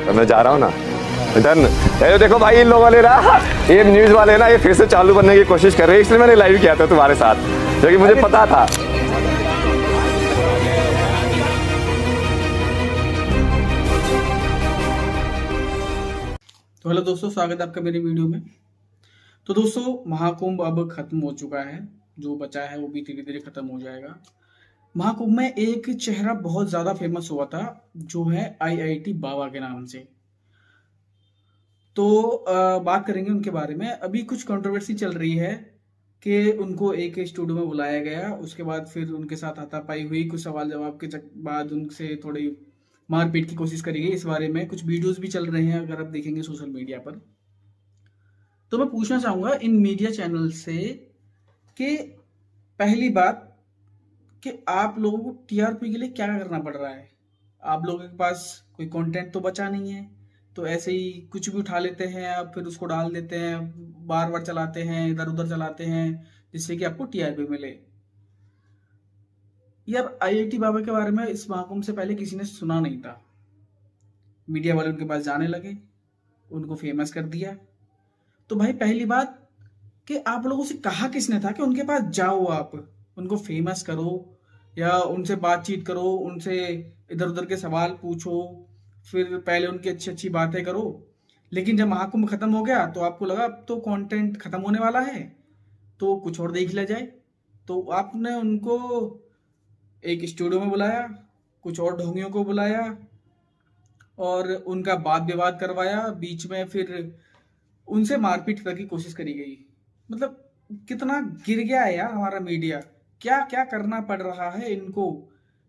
तो मैं जा रहा हूँ ना डन। ये देखो भाई, इन लोगों वाले ना, ये न्यूज वाले ना, ये फिर से चालू करने की कोशिश कर रहे हैं, इसलिए मैंने लाइव किया था तुम्हारे साथ, क्योंकि मुझे पता था। तो हेलो दोस्तों, स्वागत है आपका मेरी वीडियो में। तो दोस्तों, महाकुंभ अब खत्म हो चुका है, जो बचा है वो भी धीरे धीरे खत्म हो जाएगा। महाकुंभ में एक चेहरा बहुत ज्यादा फेमस हुआ था, जो है आईआईटी बाबा के नाम से। तो बात करेंगे उनके बारे में। अभी कुछ कंट्रोवर्सी चल रही है कि उनको एक स्टूडियो में बुलाया गया, उसके बाद फिर उनके साथ हाथापाई हुई, कुछ सवाल जवाब के बाद उनसे थोड़ी मारपीट की कोशिश करी गई। इस बारे में कुछ वीडियोस भी चल रहे हैं, अगर आप देखेंगे सोशल मीडिया पर। तो मैं पूछना चाहूंगा इन मीडिया चैनल से कि पहली बात, कि आप लोगों को टीआरपी के लिए क्या करना पड़ रहा है। आप लोगों के पास कोई कंटेंट तो बचा नहीं है, तो ऐसे ही कुछ भी उठा लेते हैं आप, फिर उसको डाल देते हैं, बार बार चलाते हैं, इधर उधर चलाते हैं, जिससे कि आपको टीआरपी मिले। यार, आईआईटी बाबा के बारे में इस महाकुंभ से पहले किसी ने सुना नहीं था। मीडिया वाले उनके पास जाने लगे, उनको फेमस कर दिया। तो भाई पहली बात, कि आप लोगों से कहा किसने था कि उनके पास जाओ, आप उनको फेमस करो या उनसे बातचीत करो, उनसे इधर उधर के सवाल पूछो, फिर पहले उनकी अच्छी अच्छी बातें करो। लेकिन जब महाकुंभ खत्म हो गया तो आपको लगा अब तो कंटेंट खत्म होने वाला है, तो कुछ और देख लिया जाए। तो आपने उनको एक स्टूडियो में बुलाया, कुछ और ढोंगियों को बुलाया और उनका वाद विवाद करवाया बीच में, फिर उनसे मारपीट करने की कोशिश करी गई। मतलब कितना गिर गया है यार हमारा मीडिया, क्या क्या करना पड़ रहा है इनको।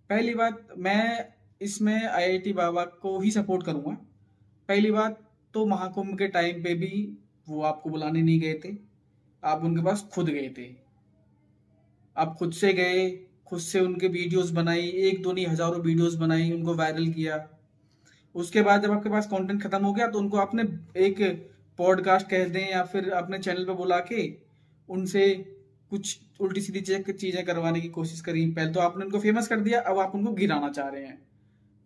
पहली बात, मैं इसमें आईआईटी बाबा को ही सपोर्ट करूंगा। पहली बात तो, महाकुंभ के टाइम पे भी वो आपको बुलाने नहीं गए थे, आप उनके पास खुद गए थे। आप खुद से गए, खुद से उनके वीडियोस बनाई, एक दो नहीं हजारों वीडियोस बनाई, उनको वायरल किया। उसके बाद जब आपके पास कंटेंट खत्म हो गया तो उनको आपने एक पॉडकास्ट कह दें या फिर अपने चैनल पे बुला के उनसे कुछ उल्टी सीधी चीजें करवाने की कोशिश करी। पहले तो आपने उनको फेमस कर दिया, अब आप उनको गिराना चाह रहे हैं।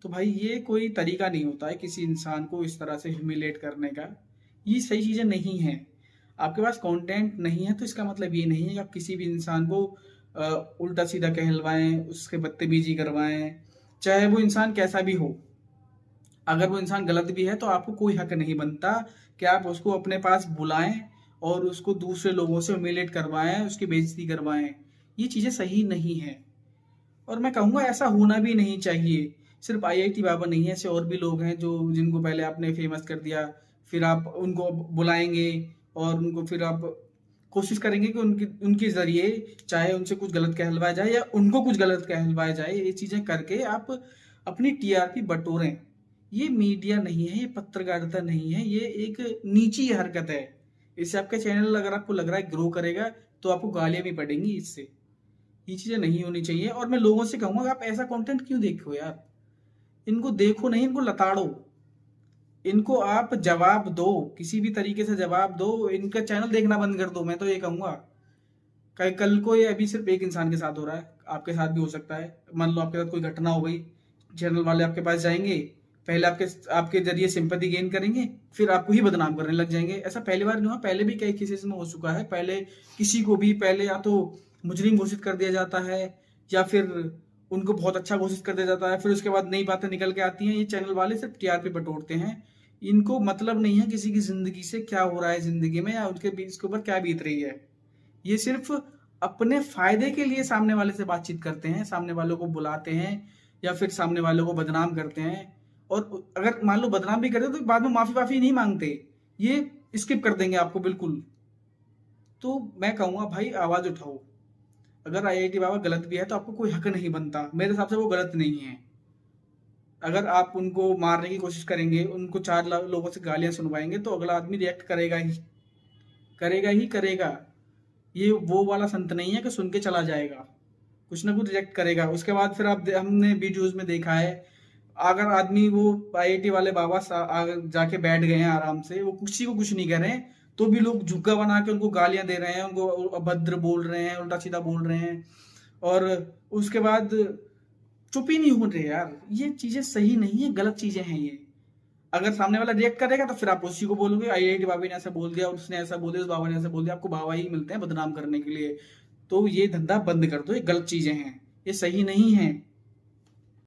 तो भाई ये कोई तरीका नहीं होता है किसी इंसान को इस तरह से ह्यूमिलेट करने का, ये सही चीजें नहीं है। आपके पास कंटेंट नहीं है तो इसका मतलब ये नहीं है कि आप किसी भी इंसान को उल्टा सीधा कहलवाएं, उसके बदतमीजी करवाएं, चाहे वो इंसान कैसा भी हो। अगर वो इंसान गलत भी है तो आपको कोई हक नहीं बनता कि आप उसको अपने पास बुलाएं और उसको दूसरे लोगों से ह्यूमिलेट करवाएं, उसकी बेइज्जती करवाएं। ये चीजें सही नहीं है और मैं कहूंगा ऐसा होना भी नहीं चाहिए। सिर्फ आईआईटी बाबा नहीं है, ऐसे और भी लोग हैं जो जिनको पहले आपने फेमस कर दिया, फिर आप उनको बुलाएंगे और उनको फिर आप कोशिश करेंगे कि उनके जरिए चाहे उनसे कुछ गलत कहलवाया जाए या उनको कुछ गलत कहलवाया जाए। ये चीजें करके आप अपनी टीआरपी बटोरें। ये मीडिया नहीं है, ये पत्रकारिता नहीं है, ये एक नीची हरकत है। इससे आपका चैनल, अगर आपको लग रहा है ग्रो करेगा, तो आपको गालियां भी पड़ेंगी इससे। ये चीजें नहीं होनी चाहिए और मैं लोगों से कहूंगा आप ऐसा कंटेंट क्यों देखो यार। इनको देखो नहीं, इनको लताड़ो, इनको आप जवाब दो, किसी भी तरीके से जवाब दो, इनका चैनल देखना बंद कर दो। मैं तो ये कहूंगा, कल को ये अभी सिर्फ एक इंसान के साथ हो रहा है, आपके साथ भी हो सकता है। मान लो आपके साथ कोई घटना हो गई, चैनल वाले आपके पास जाएंगे, पहले आपके आपके जरिए सिंपैथी गेन करेंगे, फिर आपको ही बदनाम करने लग जाएंगे। ऐसा पहली बार नहीं हुआ, पहले भी कई केसेस में हो चुका है। पहले किसी को भी पहले या तो मुजरिम घोषित कर दिया जाता है या फिर उनको बहुत अच्छा घोषित कर दिया जाता है, फिर उसके बाद नई बातें निकल के आती हैं। ये चैनल वाले सिर्फ टीआरपी बटोरते हैं, इनको मतलब नहीं है किसी की जिंदगी से क्या हो रहा है जिंदगी में या उनके बीच के ऊपर क्या बीत रही है। ये सिर्फ अपने फायदे के लिए सामने वाले से बातचीत करते हैं, सामने वालों को बुलाते हैं या फिर सामने वालों को बदनाम करते हैं। और अगर मान लो बदनाम भी करते तो बाद में माफी वाफी नहीं मांगते, ये स्किप कर देंगे आपको बिल्कुल। तो मैं कहूंगा भाई आवाज उठाओ। अगर आईआईटी बाबा गलत भी है तो आपको कोई हक नहीं बनता, मेरे हिसाब से वो गलत नहीं है। अगर आप उनको मारने की कोशिश करेंगे, उनको चार लोगों से गालियां सुनवाएंगे, तो अगला आदमी रिएक्ट करेगा ही, करेगा ही करेगा। ये वो वाला संत नहीं है कि सुन के चला जाएगा, कुछ ना कुछ रिएक्ट करेगा। उसके बाद फिर आप हमने वीडियोस में देखा है, अगर आदमी वो आईआईटी वाले बाबा जाके बैठ गए हैं आराम से, वो किसी को कुछ नहीं कह रहे हैं, तो भी लोग झुग्गा बना के उनको गालियां दे रहे हैं, उनको अभद्र बोल रहे हैं, उल्टा सीधा बोल रहे हैं और उसके बाद चुप ही नहीं हो रहे यार। ये चीजें सही नहीं है, गलत चीजें हैं ये। अगर सामने वाला रिएक्ट करेगा तो फिर आप उसी को बोलोगे IIT बाबा ने ऐसा बोल दिया, उसने ऐसा बोल दिया, उस बाबा ने ऐसा बोल दिया। आपको बाबा ही मिलते हैं बदनाम करने के लिए। तो ये धंधा बंद कर दो, ये गलत चीजें हैं, ये सही नहीं है।